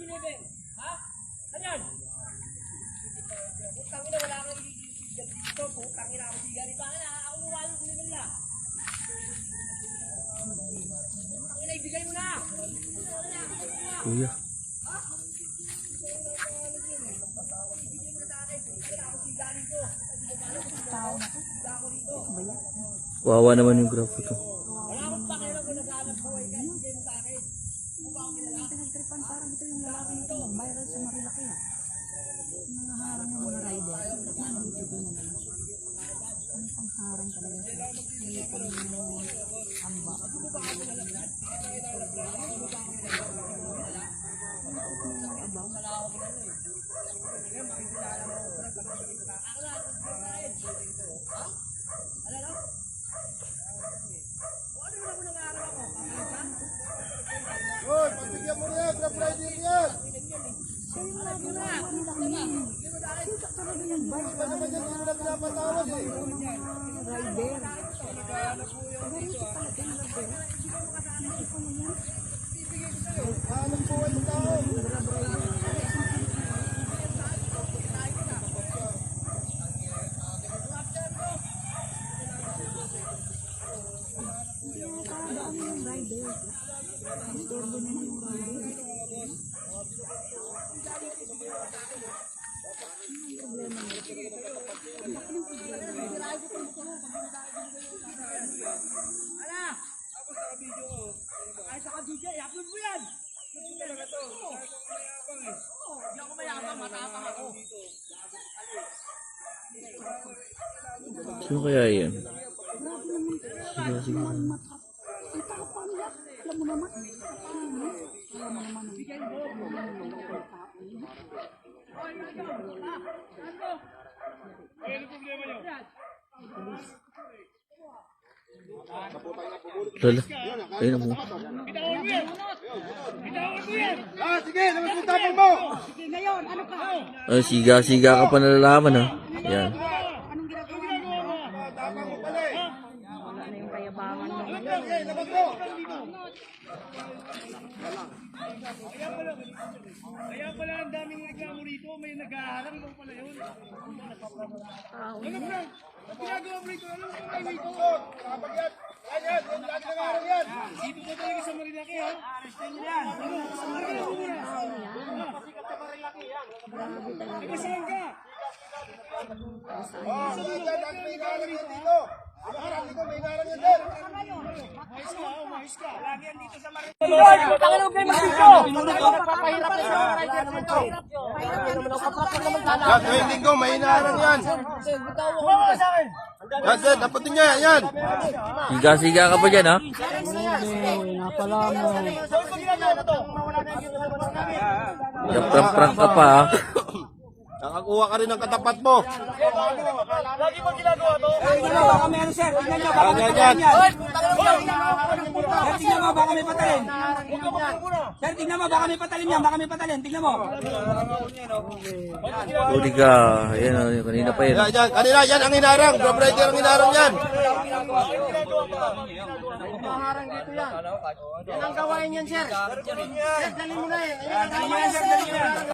Ha? Ano yan? Putang ina, wala kang iigat dito. Putang ina, ako sigali pa na. Ako mawala sa level na. Putang ina, ibigay mo na. Kuya. Wawa naman yung grafo to. Wala akong pakialam kung nag-aanap buhay ka. Ibigay mo sa akin. Pinagtripan parang ito yung lalaki nito. Viral sa Marilaki. Nangaharang yung mga rider. Ano dito naman? Ano pangharang talaga? Hindi pa rin yung amba. Hoy, pagbigyan mo niya, grab rider yan. Ba naman yan, hindi na pinapatawag eh. Hanap po ang tao. Ay, saka DJ, upload mo yan. Hindi ako mayabang, matapang ako. Sino kaya yan? Ang tapang yan. Alam mo naman. Alam mo naman. Lala. Ayun na mo. Ah, sige, labas mo tapang mo. Ay, siga-siga ka pa nalalaman ha. Yan. Tapang mo pala eh. Wala na yung kayabangan mo. Okay, labas mo. Kaya pala ang daming reklamo rito, may nag-aaharang mo pala yun. Ano ba? Ang ginagawa mo rito, ano ang highway ko? Kapag yan, yan, lagi ng araw yan. Dito ko talaga sa Marilaki ha. Arrestin mo yan. Ano? Sa Marilaki mo yan. Pasikat sa Marilaki yan. Taga saan ka? Oh, sige, dyan, lagi may inarang yan dito. Inarang dito, may inarang yan dyan. Mais ka, mais ka. Lagi yan dito sa Marilaki. Tangalog kayo mag-dito. Papahirap kayo sa rider dito. Yan, tuwing linggo, may inarang yan. Bumawa sa akin. Yan, sir, dapatin niya, yan. Siga-siga ka pa dyan ha. Saan ko ginagawa na to? Prank-prank ka pa ha. Nakakuha ka rin ng katapat mo. Lagi mo ginagawa to? Baka may ano sir, tignan nyo, baka may Yan, patayin yan. yan. Sir, tignan mo, baka may patayin. Sir, tignan mo, baka may patayin yan, baka may patayin, tignan mo. Huli ka. Ayan o, kanina pa yan. Yan, yan, kanina, yan ang inarang. Grab rider ang inarang yan. Yan ang gawain yan, sir. Sir, dali mo na yan. Dali mo yan, sir, dali mo yan.